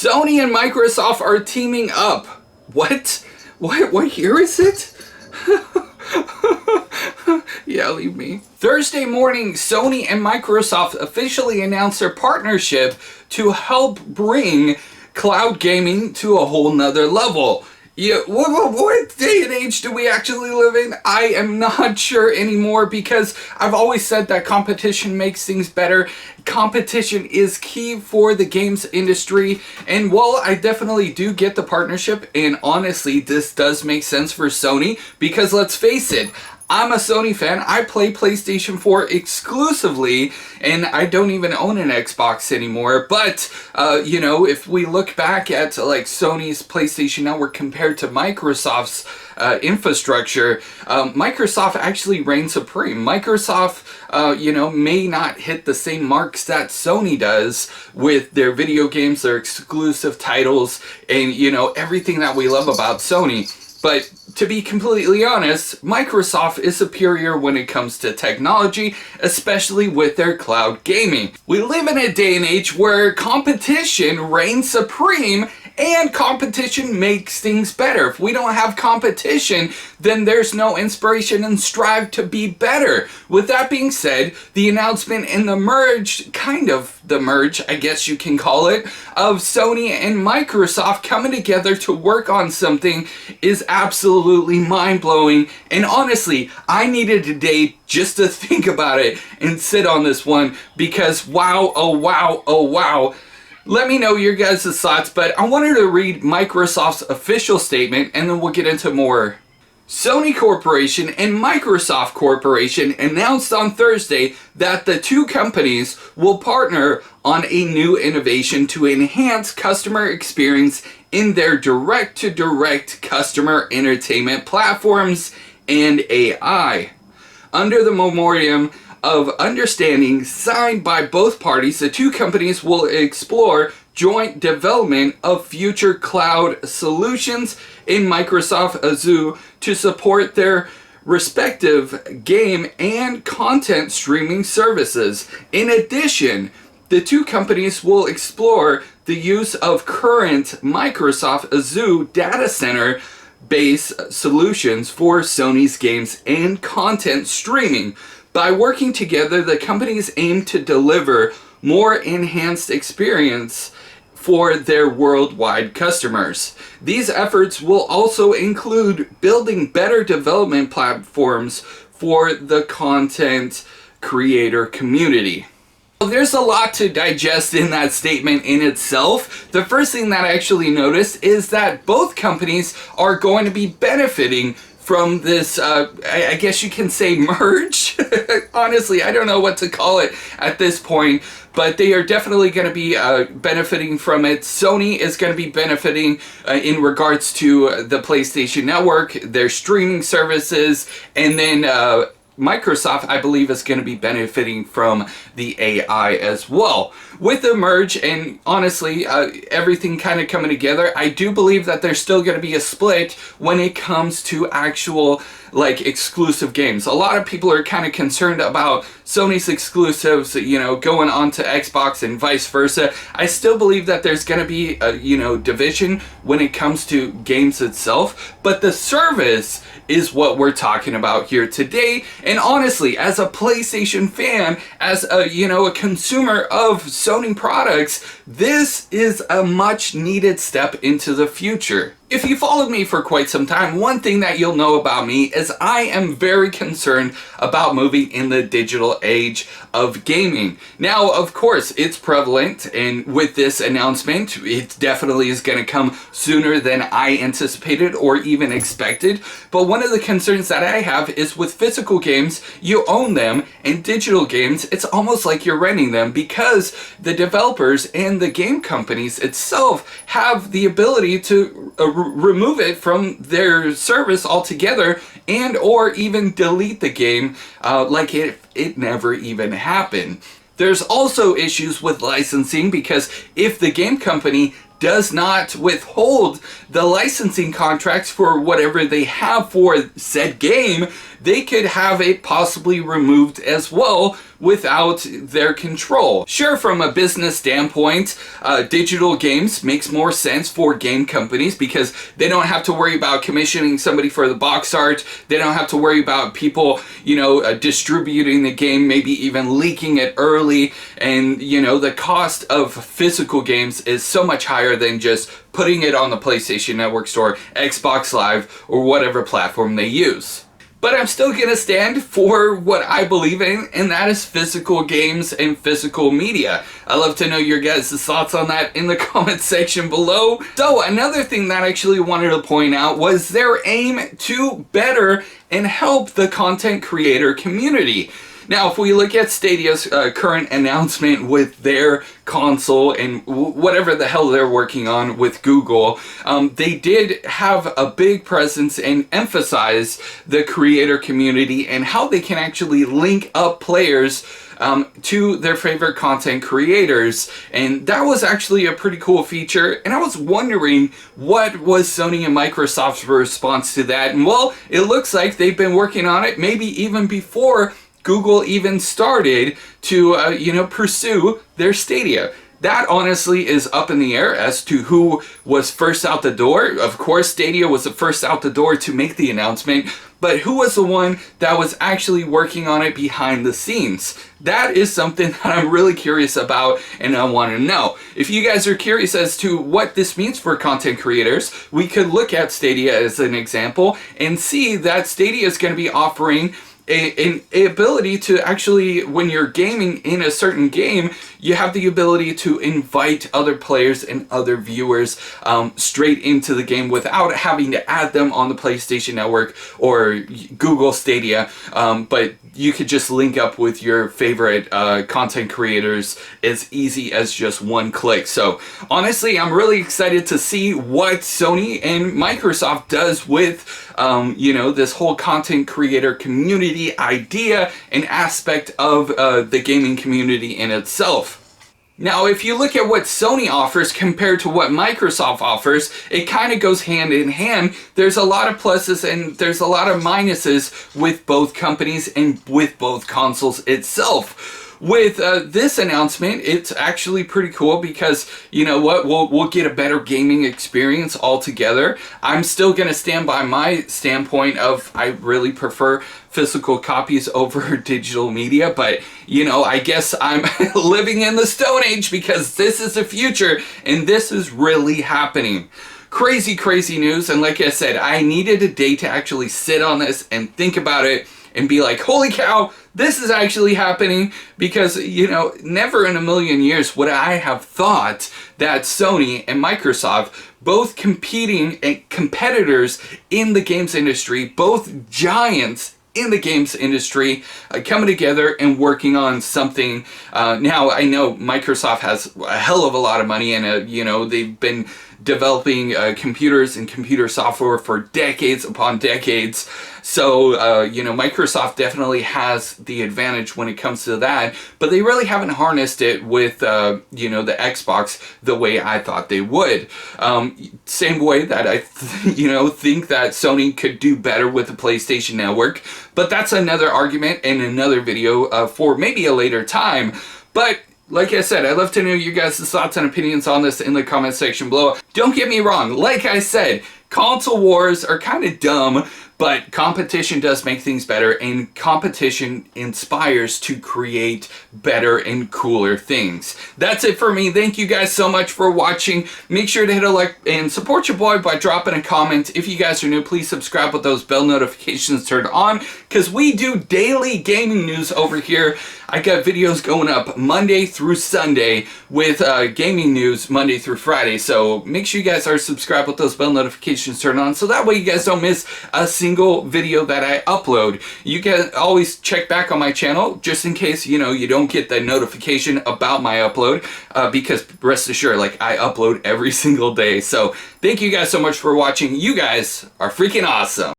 Sony and Microsoft are teaming up. What? What year is it? Yeah, leave me. Thursday morning, Sony and Microsoft officially announced their partnership to help bring cloud gaming to a whole nother level. Yeah, what day and age do we actually live in? I am not sure anymore, because I've always said that competition makes things better. Competition is key for the games industry, and while I definitely do get the partnership, and honestly this does make sense for Sony, because let's face it, I'm a Sony fan. I play PlayStation 4 exclusively, and I don't even own an Xbox anymore. But, you know, if we look back at, like, Sony's PlayStation Network compared to Microsoft's infrastructure, Microsoft actually reigns supreme. Microsoft, you know, may not hit the same marks that Sony does with their video games, their exclusive titles, and, you know, everything that we love about Sony. But to be completely honest, Microsoft is superior when it comes to technology, especially with their cloud gaming. We live in a day and age where competition reigns supreme, and competition makes things better. If we don't have competition, then there's no inspiration and strive to be better. With that being said, the announcement and the merge, I guess you can call it, of Sony and Microsoft coming together to work on something is absolutely mind-blowing. And honestly, I needed a day just to think about it and sit on this one, because wow, oh wow, oh wow. Let me know your guys' thoughts, but I wanted to read Microsoft's official statement and then we'll get into more. Sony Corporation and Microsoft Corporation announced on Thursday that the two companies will partner on a new innovation to enhance customer experience in their direct-to-direct customer entertainment platforms and AI. Under the memorandum of understanding signed by both parties, the two companies will explore joint development of future cloud solutions in Microsoft Azure to support their respective game and content streaming services. In addition, the two companies will explore the use of current Microsoft Azure data center based solutions for Sony's games and content streaming. By working together, the companies aim to deliver more enhanced experience for their worldwide customers. These efforts will also include building better development platforms for the content creator community. There's a lot to digest in that statement in itself. The first thing that I actually noticed is that both companies are going to be benefiting from this, I guess you can say, merge. Honestly, I don't know what to call it at this point, but they are definitely going to be benefiting from it. Sony is going to be benefiting in regards to the PlayStation Network, their streaming services, and then Microsoft, I believe, is going to be benefiting from the AI as well. With the merge and honestly everything kind of coming together, I do believe that there's still going to be a split when it comes to actual like exclusive games. A lot of people are kind of concerned about Sony's exclusives, you know, going on to Xbox and vice versa. I still believe that there's going to be a, you know, division when it comes to games itself, but the service is what we're talking about here today. And honestly, as a PlayStation fan, as a, you know, a consumer of Sony products, this is a much needed step into the future. If you followed me for quite some time, one thing that you'll know about me is I am very concerned about moving in the digital age of gaming. Now, of course, it's prevalent, and with this announcement, it definitely is going to come sooner than I anticipated or even expected. But one of the concerns that I have is with physical games, you own them, and digital games, it's almost like you're renting them, because the developers and the game companies itself have the ability to remove it from their service altogether, and or even delete the game like it never even happened. There's also issues with licensing, because if the game company does not withhold the licensing contracts for whatever they have for said game, they could have it possibly removed as well without their control. Sure, from a business standpoint, digital games makes more sense for game companies because they don't have to worry about commissioning somebody for the box art. They don't have to worry about people, distributing the game, maybe even leaking it early. And, the cost of physical games is so much higher than just putting it on the PlayStation Network store, Xbox Live, or whatever platform they use. But I'm still going to stand for what I believe in, and that is physical games and physical media. I'd love to know your guys' thoughts on that in the comment section below. So another thing that I actually wanted to point out was their aim to better and help the content creator community. Now, if we look at Stadia's current announcement with their console and whatever the hell they're working on with Google, they did have a big presence and emphasize the creator community and how they can actually link up players to their favorite content creators. And that was actually a pretty cool feature. And I was wondering, what was Sony and Microsoft's response to that? And well, it looks like they've been working on it maybe even before Google even started to, pursue their Stadia. That honestly is up in the air as to who was first out the door. Of course, Stadia was the first out the door to make the announcement, but who was the one that was actually working on it behind the scenes? That is something that I'm really curious about and I want to know. If you guys are curious as to what this means for content creators, we could look at Stadia as an example and see that Stadia is going to be offering an ability to actually, when you're gaming in a certain game, you have the ability to invite other players and other viewers straight into the game without having to add them on the PlayStation Network or Google Stadia. But you could just link up with your favorite content creators as easy as just one click. So honestly, I'm really excited to see what Sony and Microsoft does with this whole content creator community idea and aspect of the gaming community in itself. Now, if you look at what Sony offers compared to what Microsoft offers, it kind of goes hand in hand. There's a lot of pluses and there's a lot of minuses with both companies and with both consoles itself. With this announcement, it's actually pretty cool because, you know what, we'll get a better gaming experience altogether. I'm still going to stand by my standpoint of I really prefer physical copies over digital media, but, I guess I'm living in the Stone Age because this is the future and this is really happening. Crazy, crazy news, and like I said, I needed a day to actually sit on this and think about it and be like, holy cow, this is actually happening, because, never in a million years would I have thought that Sony and Microsoft, both competing competitors in the games industry, both giants in the games industry, coming together and working on something. Now, I know Microsoft has a hell of a lot of money and, they've been developing computers and computer software for decades upon decades. So, Microsoft definitely has the advantage when it comes to that, but they really haven't harnessed it with, the Xbox the way I thought they would. Same way that I, think that Sony could do better with the PlayStation Network, but that's another argument and another video for maybe a later time. But like I said, I'd love to know your guys' thoughts and opinions on this in the comment section below. Don't get me wrong, like I said, console wars are kind of dumb, but competition does make things better, and competition inspires to create better and cooler things. That's it for me. Thank you guys so much for watching. Make sure to hit a like and support your boy by dropping a comment. If you guys are new, please subscribe with those bell notifications turned on, because we do daily gaming news over here. I got videos going up Monday through Sunday with gaming news Monday through Friday. So make sure you guys are subscribed with those bell notifications turned on, so that way you guys don't miss a single video that I upload. You can always check back on my channel just in case, you don't get the notification about my upload, because rest assured, I upload every single day. So thank you guys so much for watching. You guys are freaking awesome.